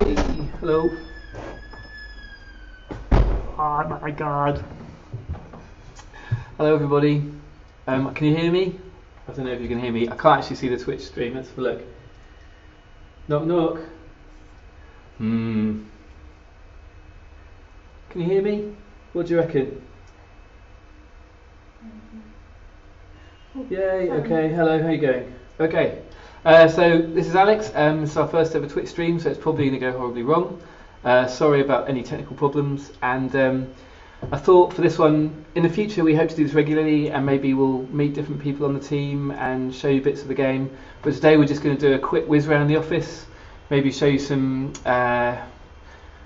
Hey, hello. Oh my god. Hello everybody. Can you hear me? I don't know if you can hear me. I can't actually see the Twitch stream. Let's have a look. Knock knock. Can you hear me? What do you reckon? Yay, okay, hello, how you going? Okay, so this is Alex, this is our first ever Twitch stream, so it's probably going to go horribly wrong. Sorry about any technical problems, and I thought for this one, in the future we hope to do this regularly, and maybe we'll meet different people on the team and show you bits of the game. But today we're just going to do a quick whiz around the office, maybe show you some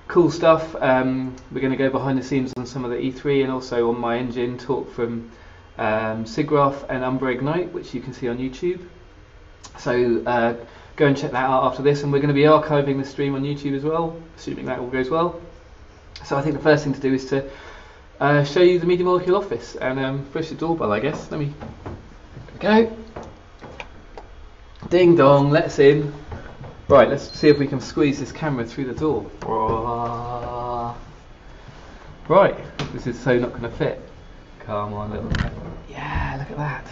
cool stuff. We're going to go behind the scenes on some of the E3 and also on my engine, talk from Sigraph and Umbra Ignite, which you can see on YouTube. So go and check that out after this, and we're going to be archiving the stream on YouTube as well, assuming that all goes well. So I think the first thing to do is to show you the Media Molecule office and push the doorbell, I guess. Let me go. Ding dong, let's in. Right, let's see if we can squeeze this camera through the door. Right, this is so not going to fit. Come on, little. Yeah, look at that.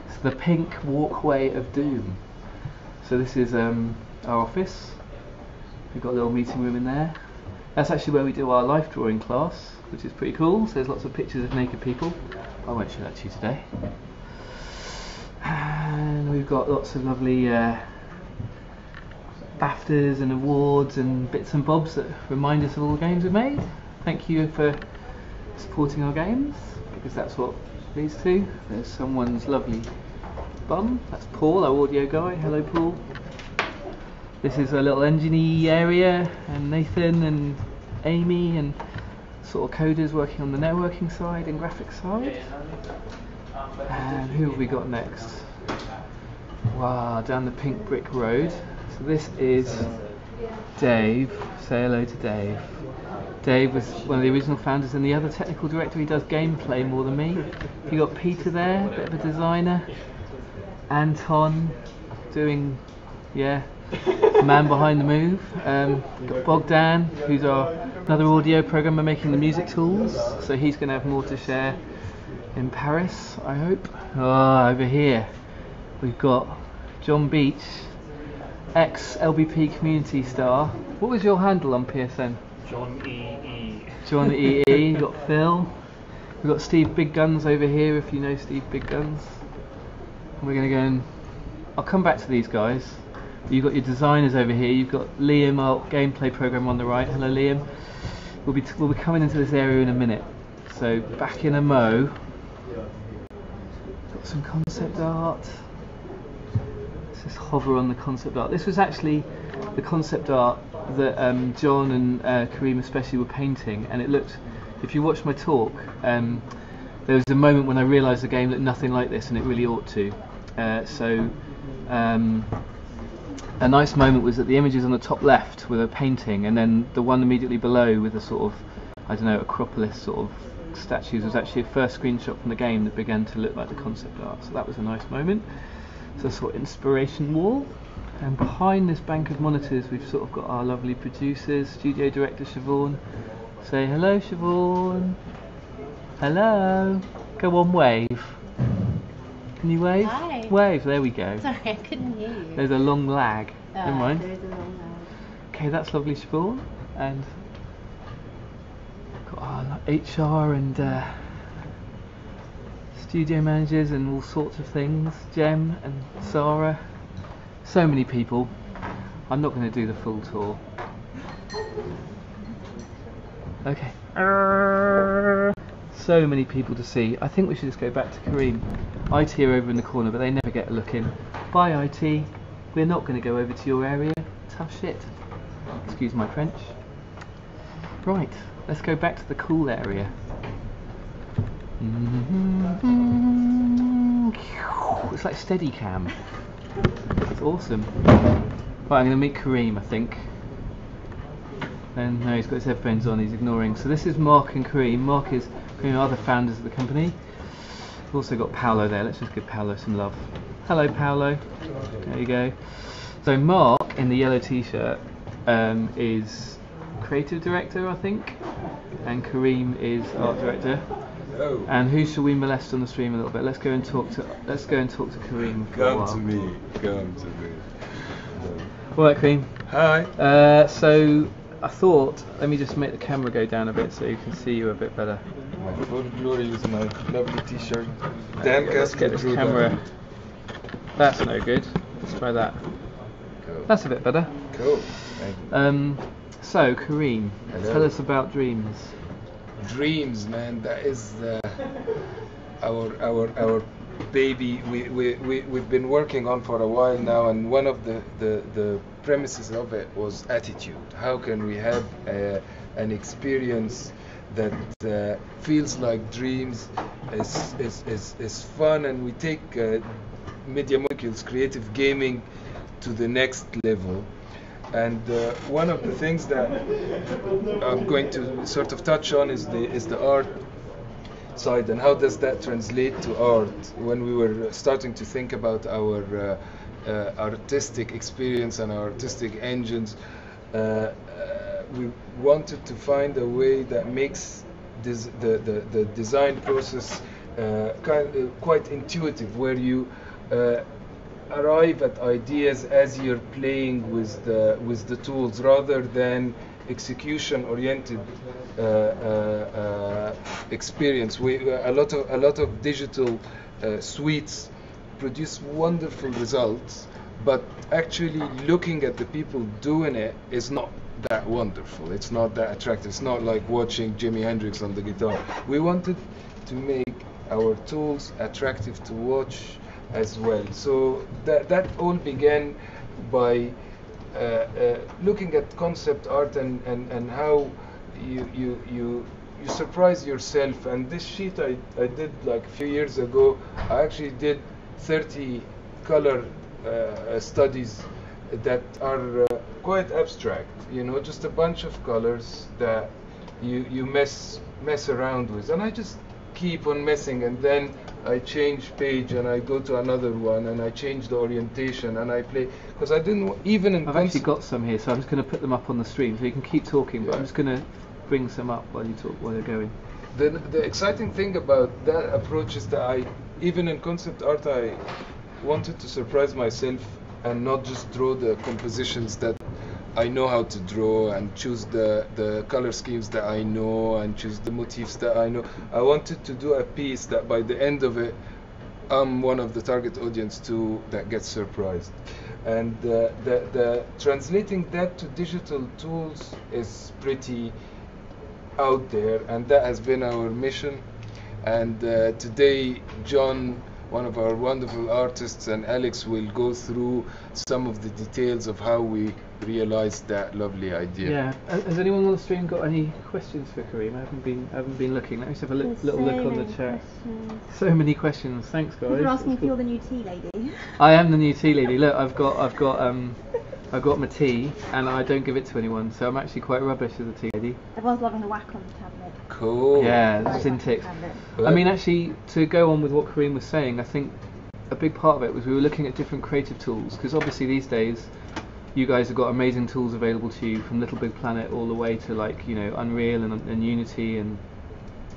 It's the pink walkway of doom. So this is our office. We've got a little meeting room in there. That's actually where we do our life drawing class, which is pretty cool. So there's lots of pictures of naked people. I won't show that to you today. And we've got lots of lovely BAFTAs and awards and bits and bobs that remind us of all the games we've made. Thank you for supporting our games, because that's what these two. There's someone's lovely bum. That's Paul, our audio guy. Hello, Paul. This is a little engine-y area, and Nathan and Amy and sort of coders working on the networking side and graphics side. And who have we got next? Wow, down the pink brick road. So this is Dave. Say hello to Dave. Dave was one of the original founders and the other technical director. He does gameplay more than me. You got Peter there, a bit of a designer. Anton doing, the man behind the move. Got Bogdan, who's another audio programmer making the music tools. So he's going to have more to share in Paris, I hope. Over here we've got John Beach, ex-LBP community star. What was your handle on PSN? John E.E. John E.E. You've got Phil. We've got Steve Big Guns over here, if you know Steve Big Guns. And we're going to go and... I'll come back to these guys. You've got your designers over here. You've got Liam, our gameplay program on the right. Hello, Liam. We'll be coming into this area in a minute. So back in a mo. Got some concept art. Let's just hover on the concept art. This was actually the concept art that John and Kareem especially were painting, and it looked, if you watch my talk, there was a moment when I realised the game looked nothing like this, and it really ought to. A nice moment was that the images on the top left were a painting, and then the one immediately below with a sort of, I don't know, Acropolis sort of statues was actually a first screenshot from the game that began to look like the concept art. So that was a nice moment. So sort of inspiration wall. And behind this bank of monitors we've sort of got our lovely producers, studio director Siobhan. Say hello, Siobhan. Hello. Go on, wave. Can you wave? Hi. Wave, there we go. Sorry, I couldn't hear you. There's a long lag. Never mind. There is a long lag. Okay, that's lovely, Siobhan. And got our HR and studio managers and all sorts of things. Jem and Sarah. So many people. I'm not going to do the full tour. Okay. So many people to see. I think we should just go back to Kareem. IT are over in the corner, but they never get a look in. Bye, IT. We're not going to go over to your area. Tough shit. Excuse my French. Right, let's go back to the cool area. It's like Steadicam. It's awesome. Right, I'm going to meet Kareem, I think. And no, he's got his headphones on, he's ignoring. So this is Mark and Kareem. Mark is Kareem, are the founders of the company. We've also got Paolo there. Let's just give Paolo some love. Hello, Paolo. There you go. So Mark, in the yellow t-shirt, is creative director, I think, and Kareem is art director. Oh. And who shall we molest on the stream a little bit? Let's go and talk to Kareem for a while. Come to me. All right, Kareem. Hi. So I thought, let me just make the camera go down a bit so you can see you a bit better. My full glory is my lovely t-shirt. Dan Let's get this camera. That's no good. Let's try that. Cool. That's a bit better. Cool. Thank you. So Kareem, Hello. tell us about Dreams. Dreams, man, that is our baby. We've been working on for a while now, and one of the premises of it was attitude. How can we have an experience that feels like dreams, is fun, and we take Media Molecules creative gaming to the next level. And one of the things that I'm going to sort of touch on is the art side, and how does that translate to art. When we were starting to think about our artistic experience and our artistic engines, we wanted to find a way that makes the design process quite intuitive, where you arrive at ideas as you're playing with the tools, rather than execution-oriented experience. A lot of digital suites produce wonderful results, but actually looking at the people doing it is not that wonderful. It's not that attractive. It's not like watching Jimi Hendrix on the guitar. We wanted to make our tools attractive to watch as well. So that all began by looking at concept art and how you surprise yourself. And this sheet I did like a few years ago. I actually did 30 color studies that are quite abstract, just a bunch of colors that you mess around with, and I just keep on messing, and then I change page and I go to another one and I change the orientation and I play, because I didn't even in I've actually got some here, so I'm just going to put them up on the stream so you can keep talking, but I'm just going to bring some up while you're going. The exciting thing about that approach is that even in concept art, I wanted to surprise myself and not just draw the compositions that I know how to draw and choose the color schemes that I know and choose the motifs that I know. I wanted to do a piece that by the end of it, I'm one of the target audience too that gets surprised. And the translating that to digital tools is pretty out there, and that has been our mission. And today, John, one of our wonderful artists, and Alex will go through some of the details of how we realized that lovely idea. Yeah. Has anyone on the stream got any questions for Kareem? I haven't been looking. Let me just have a little look on the chat. Questions. So many questions. Thanks, guys. People are asking if you're the new tea lady. I am the new tea lady. Look, I've got my tea, and I don't give it to anyone, so I'm actually quite rubbish as a tea lady. Everyone's loving the whack on the tablet. Cool. Yeah, Right, Syntax. tablet. I mean, actually, to go on with what Kareem was saying, I think a big part of it was we were looking at different creative tools, because obviously these days you guys have got amazing tools available to you, from Little Big Planet all the way to Unreal and Unity and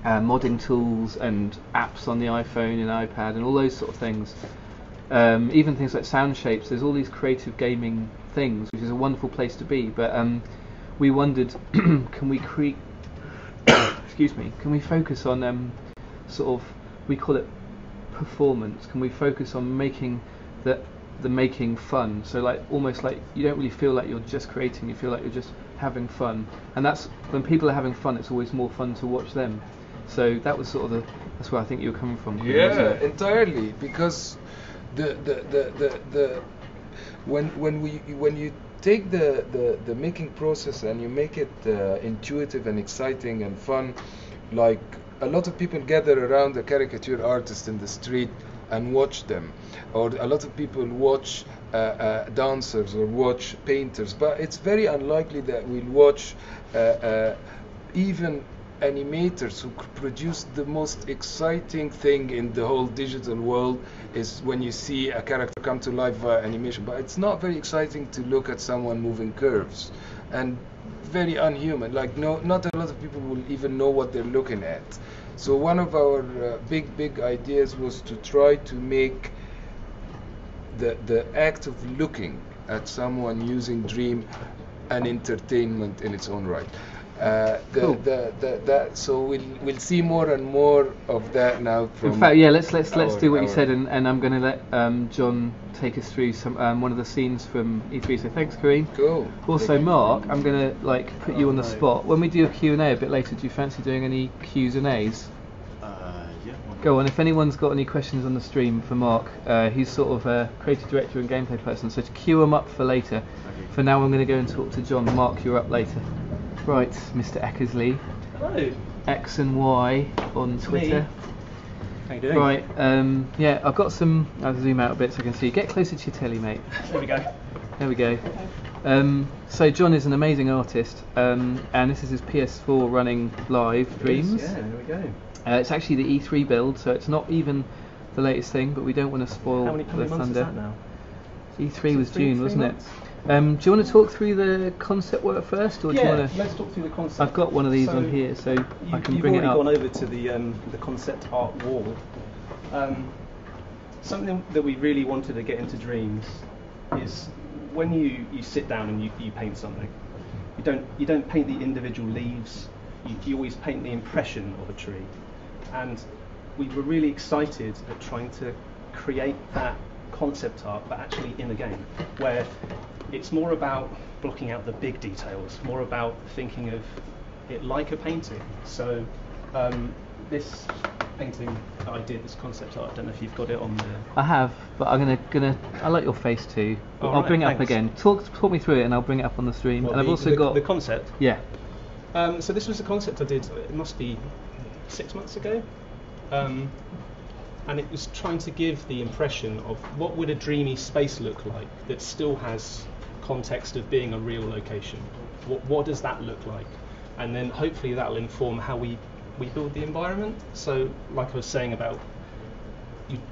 modding tools and apps on the iPhone and iPad and all those sort of things. Even things like sound shapes. There's all these creative gaming things, which is a wonderful place to be. But we wondered, can we can we focus on we call it performance? Can we focus on making the making fun? So almost like you don't really feel like you're just creating, you feel like you're just having fun. And that's when people are having fun, it's always more fun to watch them. So that was sort of that's where I think you were coming from. Yeah, entirely, because when you take the making process and you make it intuitive and exciting and fun, like a lot of people gather around a caricature artist in the street and watch them, or a lot of people watch dancers or watch painters, but it's very unlikely that we'll watch even animators who produce the most exciting thing in the whole digital world is when you see a character come to life via animation. But it's not very exciting to look at someone moving curves. and very unhuman. Like not a lot of people will even know what they're looking at. So one of our big ideas was to try to make the act of looking at someone using Dream an entertainment in its own right. Cool. So we'll see more and more of that now. From In fact, yeah, let's do what you our- said, and I'm going to let John take us through some one of the scenes from E3. So thanks, Kareem. Cool. Also, Mark, I'm going to put you on the spot. When we do a Q&A a bit later, do you fancy doing any Q's and A's? Yeah. Go on. If anyone's got any questions on the stream for Mark, he's sort of a creative director and gameplay person, so to queue them up for later. Okay. For now, I'm going to go and talk to John. Mark, you're up later. Right, Mr. Eckersley. Hello. X and Y on Twitter. How you doing? Right, yeah, I've got some. I'll zoom out a bit so I can see. Get closer to your telly, mate. There we go. There we go. So John is an amazing artist, and this is his PS4 running live Dreams. Yeah, there we go. It's actually the E3 build, so it's not even the latest thing, but we don't want to spoil How many the months is thunder. that now? E3 was Three June, wasn't months? it? Do you want to talk through the concept work first, or do you Yeah, want to? let's talk through the concept. I've got one of these So on here, so I can you've bring it already up. gone over to the concept art wall. Something that we really wanted to get into Dreams is when you sit down and you paint something, you don't paint the individual leaves. You always paint the impression of a tree, and we were really excited at trying to create that concept art, but actually in a game where it's more about blocking out the big details, more about thinking of it like a painting. So this painting that I did, this concept art, I don't know if you've got it on the... I have, but I'm gonna. I like your face too. All I'll right, bring it up thanks. again. Talk me through it, and I'll bring it up on the stream. Well, and I've the- also the- got the concept. Yeah. So this was a concept I did, it must be 6 months ago. And it was trying to give the impression of what would a dreamy space look like that still has context of being a real location. What does that look like? And then hopefully that will inform how we build the environment. So like I was saying about,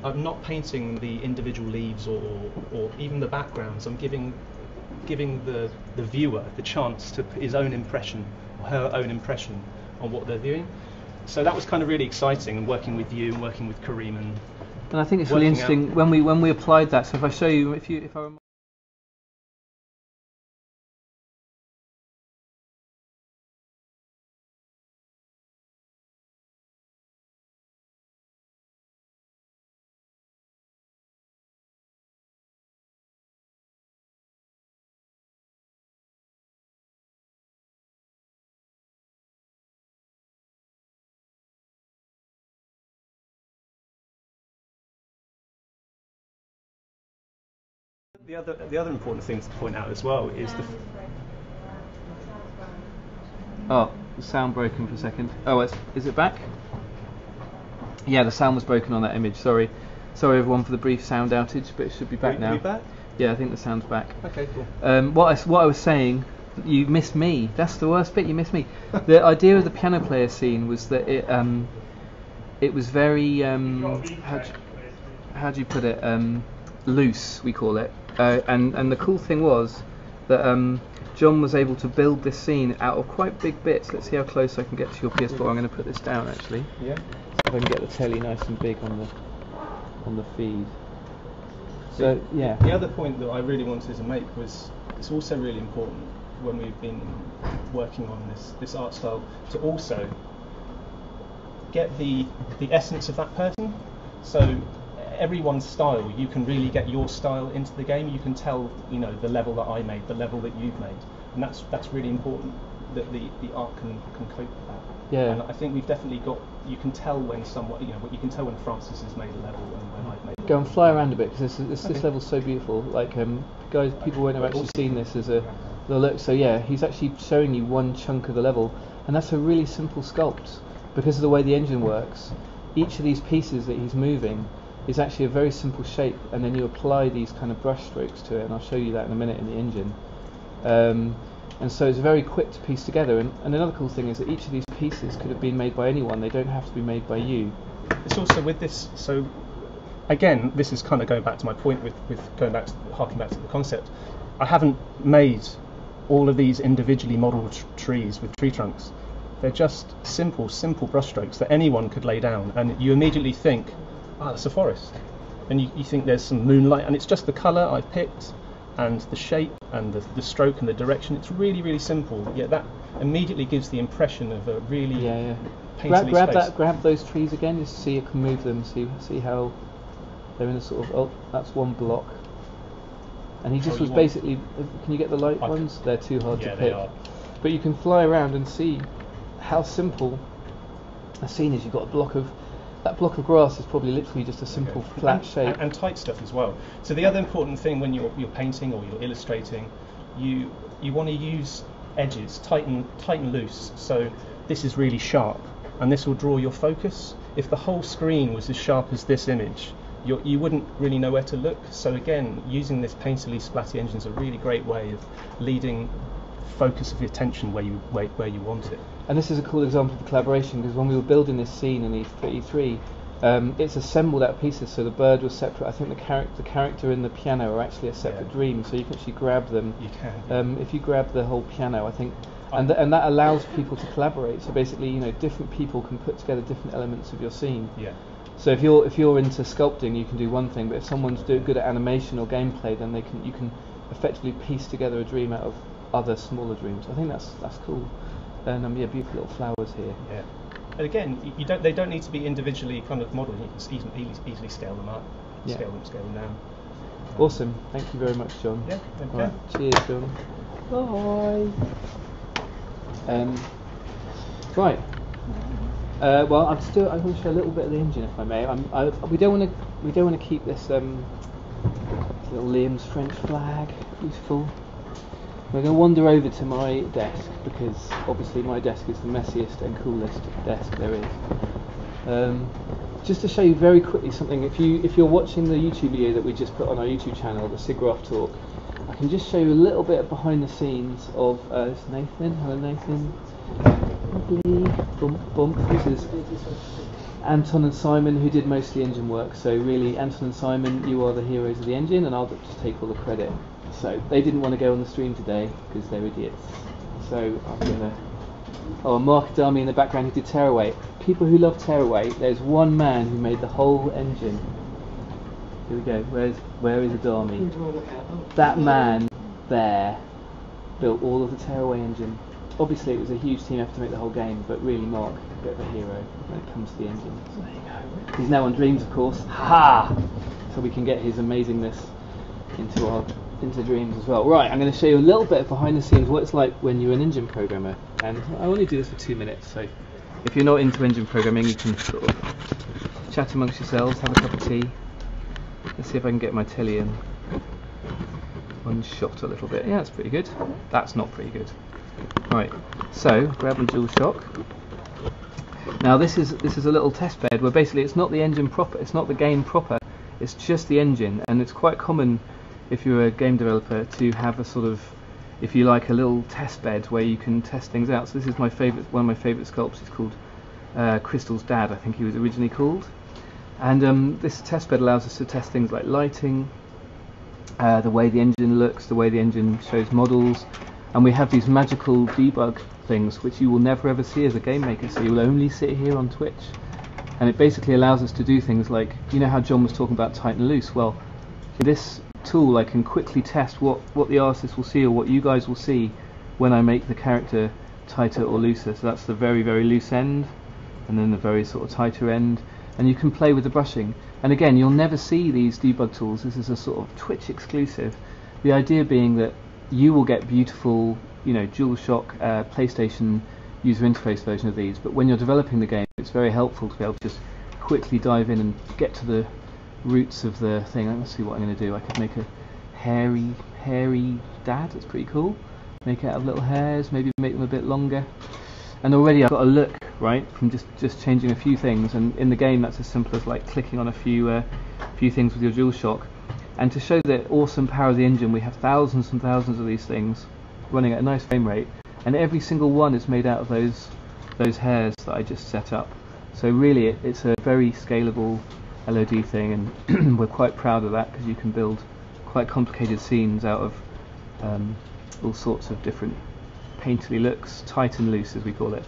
I'm not painting the individual leaves or even the backgrounds. I'm giving the viewer the chance to put his own impression, or her own impression on what they're viewing. So that was kind of really exciting, and working with you and working with Kareem and And I think it's really working interesting out- when we applied that. So if I show you, if I remind the other important thing to point out as well is Oh, the sound broken for a second. Oh, is it back? Yeah, the sound was broken on that image. Sorry everyone for the brief sound outage, but it should be back now. Are we back? Yeah, I think the sound's back. Okay, cool. What I was saying, you missed me. That's the worst bit. You missed me. The idea of the piano player scene was that it was very how do you put it, loose, we call it. And the cool thing was that John was able to build this scene out of quite big bits. Let's see how close I can get to your PS4. I'm going to put this down actually. Yeah. If I can get the telly nice and big on the feed. So yeah. The other point that I really wanted to make was it's also really important when we've been working on this art style to also get the essence of that person. So everyone's style, you can really get your style into the game. You can tell, the level that I made, the level that you've made, and that's really important that the art can cope with that. Yeah. And I think we've definitely got. You can tell when someone, you can tell when Francis has made a level and when I've made. Go and fly around a bit because this Okay. level's so beautiful. Like guys, people won't have actually seen this as a look. So yeah, he's actually showing you one chunk of the level, and that's a really simple sculpt because of the way the engine works. Each of these pieces that he's moving is actually a very simple shape, and then you apply these kind of brush strokes to it, and I'll show you that in a minute in the engine. And so it's very quick to piece together. And another cool thing is that each of these pieces could have been made by anyone. They don't have to be made by you. It's also with this. So again, this is kind of going back to my point with harking back to the concept. I haven't made all of these individually modelled trees with tree trunks. They're just simple brushstrokes that anyone could lay down, and you immediately think, ah, that's a forest. And you think there's some moonlight, and it's just the colour I've picked, and the shape, and the stroke, and the direction. It's really, really simple, yet that immediately gives the impression of a really painterly space. Grab those trees again, just see you can move them, see how they're in a sort of, oh, that's one block. And he just was basically, can you get the light ones? They're too hard to pick. They are. But you can fly around and see how simple a scene is. You've got that block of grass is probably literally just a simple flat shape. And tight stuff as well. So the other important thing when you're painting or you're illustrating, you want to use edges, tight and loose. So this is really sharp, and this will draw your focus. If the whole screen was as sharp as this image, you wouldn't really know where to look. So again, using this painterly splatty engine is a really great way of leading focus of your attention where you want it. And this is a cool example of collaboration, because when we were building this scene in E3, it's assembled out of pieces. So the bird was separate. I think the character and the piano are actually a separate dream. So you can actually grab them. You can. If you grab the whole piano, I think, and that allows people to collaborate. So basically, different people can put together different elements of your scene. Yeah. So if you're into sculpting, you can do one thing. But if someone's good at animation or gameplay, then you can effectively piece together a dream out of other smaller dreams. I think that's cool. And beautiful little flowers here. Yeah. And again, they don't need to be individually kind of modelled. You can easily scale them up, scale them down. Awesome. Thank you very much, John. Yeah. Okay. All right. Cheers, John. Bye. Right. Well, I want to show a little bit of the engine, if I may. We don't want to keep this little Liam's French flag beautiful. We're going to wander over to my desk, because obviously my desk is the messiest and coolest desk there is. Just to show you very quickly something, if you're watching the YouTube video that we just put on our YouTube channel, the SIGGRAPH talk, I can just show you a little bit of behind the scenes of this Nathan. Hello, Nathan. Lovely. Bump. This is Anton and Simon, who did most of the engine work. So really, Anton and Simon, you are the heroes of the engine, and I'll just take all the credit. So they didn't want to go on the stream today because they're idiots. So I'm gonna. Oh, Mark Adami in the background who did Tearaway. People who love Tearaway. There's one man who made the whole engine. Here we go. Where is Adami? That man there built all of the Tearaway engine. Obviously, it was a huge team effort to make the whole game, but really, Mark, a bit of a hero when it comes to the engine. So there you go. He's now on Dreams, of course. Ha! So we can get his amazingness into Dreams as well. Right, I'm going to show you a little bit behind the scenes what it's like when you're an engine programmer. And I only do this for 2 minutes, so if you're not into engine programming, you can sort of chat amongst yourselves, have a cup of tea. Let's see if I can get my telly in one shot a little bit. Yeah, that's pretty good. That's not pretty good. Right, so grab my DualShock. Now this is a little test bed where basically it's not the engine proper, it's not the game proper, it's just the engine, and it's quite common if you're a game developer to have a sort of, if you like, a little test bed where you can test things out. So this is one of my favourite sculpts. It's called Crystal's Dad, I think he was originally called. And this test bed allows us to test things like lighting, the way the engine looks, the way the engine shows models, and we have these magical debug things which you will never ever see as a game maker, so you will only see it here on Twitch. And it basically allows us to do things like, you know how John was talking about tight and loose? Well, this tool I can quickly test what the artist will see or what you guys will see when I make the character tighter or looser. So that's the very, very loose end, and then the very sort of tighter end, and you can play with the brushing. And again, you'll never see these debug tools. This is a sort of Twitch exclusive. The idea being that you will get beautiful, DualShock, PlayStation user interface version of these, but when you're developing the game, it's very helpful to be able to just quickly dive in and get to the roots of the thing. Let's see what I'm going to do. I could make a hairy dad. That's pretty cool. Make it out of little hairs, maybe make them a bit longer. And already I've got a look, right, from just changing a few things, and in the game that's as simple as like clicking on a few things with your DualShock. And to show the awesome power of the engine, we have thousands and thousands of these things running at a nice frame rate, and every single one is made out of those hairs that I just set up. So really it's a very scalable LOD thing, and we're quite proud of that, because you can build quite complicated scenes out of all sorts of different painterly looks, tight and loose as we call it.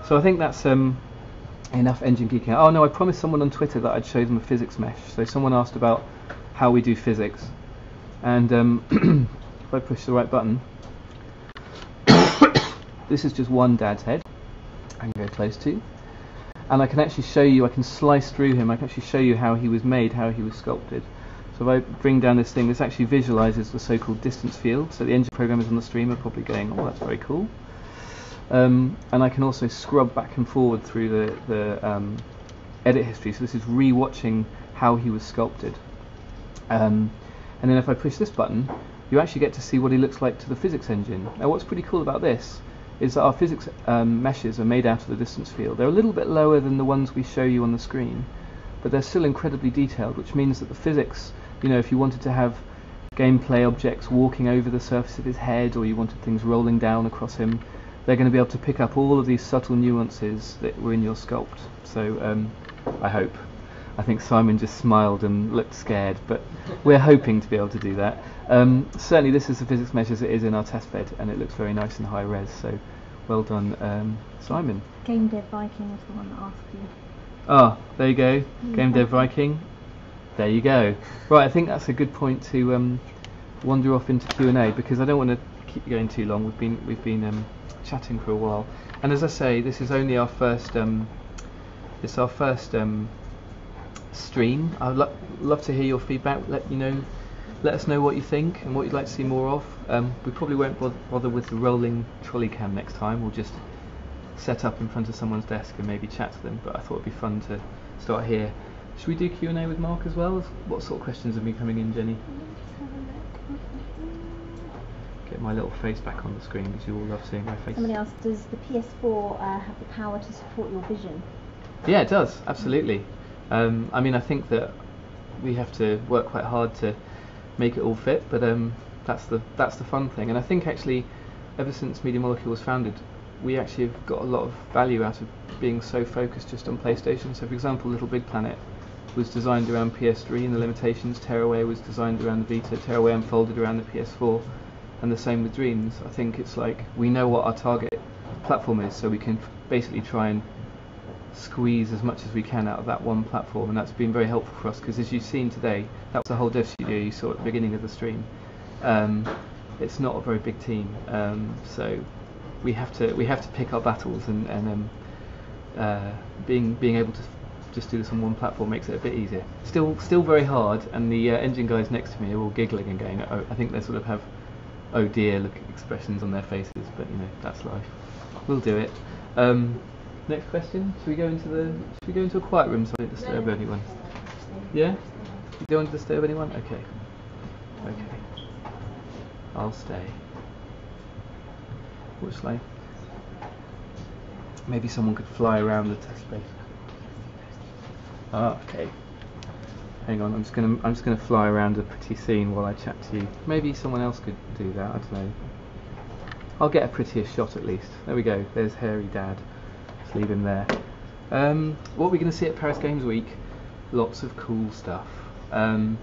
So I think that's enough engine geeking out. Oh no, I promised someone on Twitter that I'd show them a physics mesh. So someone asked about how we do physics, and if I push the right button, this is just one dad's head I can go close to, and I can actually show you, I can slice through him, I can actually show you how he was made, how he was sculpted. So if I bring down this thing, this actually visualises the so-called distance field. So the engine programmers on the stream are probably going, oh, that's very cool. And I can also scrub back and forward through the edit history. So this is re-watching how he was sculpted. And then if I push this button, you actually get to see what he looks like to the physics engine. Now what's pretty cool about this is that our physics meshes are made out of the distance field. They're a little bit lower than the ones we show you on the screen, but they're still incredibly detailed, which means that the physics, you know, if you wanted to have gameplay objects walking over the surface of his head, or you wanted things rolling down across him, they're going to be able to pick up all of these subtle nuances that were in your sculpt. So I hope. I think Simon just smiled and looked scared, but we're hoping to be able to do that. Certainly this is the physics mesh as it is in our test bed, and it looks very nice and high res, so well done, Simon. Game Dev Viking was the one that asked you. Ah, there you go, Game Dev Viking. There you go. Right, I think that's a good point to wander off into Q&A, because I don't want to keep going too long. We've been chatting for a while, and as I say, this is only our first. It's our first stream. I'd love to hear your feedback. Let us know what you think and what you'd like to see more of. We probably won't bother with the rolling trolley cam next time. We'll just set up in front of someone's desk and maybe chat to them. But I thought it'd be fun to start here. Should we do Q&A with Mark as well? What sort of questions have been coming in, Jenny? Get my little face back on the screen because you all love seeing my face. Somebody asked, does the PS4 have the power to support your vision? Yeah, it does, absolutely. I mean, I think that we have to work quite hard to make it all fit, but that's the fun thing. And I think actually, ever since Media Molecule was founded, we actually have got a lot of value out of being so focused just on PlayStation. So for example, Little Big Planet was designed around PS3 and the limitations. Tearaway was designed around the Vita. Tearaway unfolded around the PS4, and the same with Dreams. I think it's like we know what our target platform is, so we can basically try and squeeze as much as we can out of that one platform, and that's been very helpful for us, because as you've seen today, that was the whole dev studio you saw at the beginning of the stream. It's not a very big team, so we have to pick our battles, and being able to just do this on one platform makes it a bit easier. Still very hard, and the engine guys next to me are all giggling and going, oh, I think they sort of have oh dear look expressions on their faces, but you know, that's life. We'll do it. Next question. Should we go into a quiet room so I don't disturb anyone? Yeah? You don't want to disturb anyone? Okay. Okay. I'll stay. What shall I? Maybe someone could fly around the test bed. Ah, okay. Hang on, I'm just gonna fly around a pretty scene while I chat to you. Maybe someone else could do that, I don't know. I'll get a prettier shot at least. There we go, there's Hairy Dad. Let's leave him there. What are we gonna see at Paris Games Week? Lots of cool stuff. We're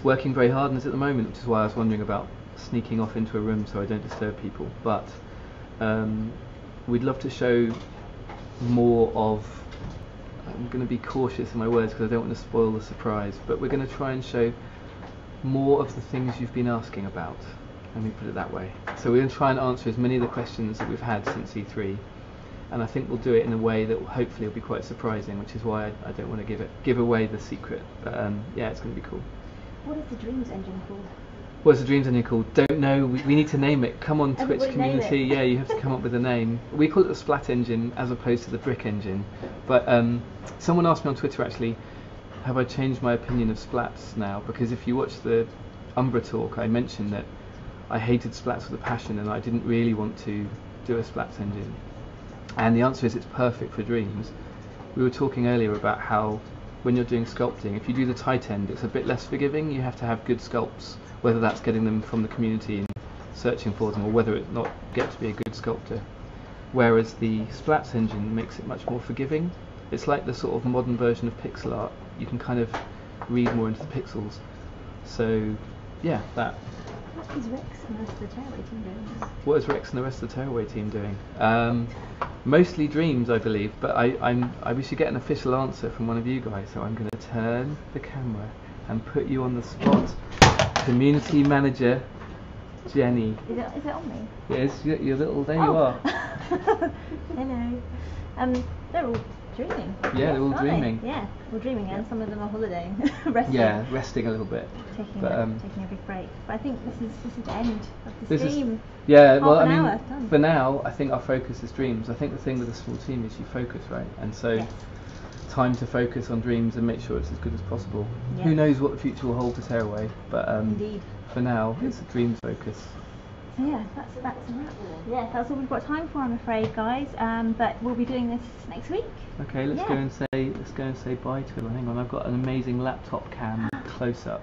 working very hard on this at the moment, which is why I was wondering about sneaking off into a room so I don't disturb people. But we'd love to show more of, I'm going to be cautious in my words because I don't want to spoil the surprise, but we're going to try and show more of the things you've been asking about. Let me put it that way. So we're going to try and answer as many of the questions that we've had since E3, and I think we'll do it in a way that hopefully will be quite surprising, which is why I don't want to give away the secret. But yeah, it's going to be cool. What is the Dreams engine called? What's the Dreams engine called? Don't know. We need to name it. Come on, Everybody Twitch community. Yeah, you have to come up with a name. We call it the Splat Engine as opposed to the Brick Engine. But someone asked me on Twitter actually, have I changed my opinion of splats now? Because if you watch the Umbra talk, I mentioned that I hated splats with a passion and I didn't really want to do a splats engine. And the answer is it's perfect for Dreams. We were talking earlier about how when you're doing sculpting, if you do the tight end, it's a bit less forgiving. You have to have good sculpts, whether that's getting them from the community and searching for them, or whether it not get to be a good sculptor. Whereas the Splats engine makes it much more forgiving. It's like the sort of modern version of pixel art. You can kind of read more into the pixels. So yeah, that. What is Rex and the rest of the Tearaway team doing? What is Rex and the rest of the Tearaway team doing? Mostly dreams, I believe, but we should get an official answer from one of you guys, so I'm going to turn the camera and put you on the spot. Community manager Jenny. Is it on me? Yes, your little, there you are. Hello. They're all dreaming. Yeah, they're all aren't dreaming. They? Yeah, all dreaming, and Yeah. some of them are holidaying, resting. Yeah, resting a little bit. Taking But, taking a big break. But I think this is the end of the This is, stream. yeah, Half well, I an mean, hour, done. for now, I think our focus is dreams. I think the thing with a small team is you focus, right? And so, Yes. time to focus on dreams and make sure it's as good as possible. Yeah. Who knows what the future will hold for Tearaway, but Indeed. for now, it's a dream focus. So yeah, that's a wrap. Yeah, that's all we've got time for, I'm afraid, guys. But we'll be doing this next week. Okay, let's Yeah. go and say bye to her. Hang on, I've got an amazing laptop cam close up.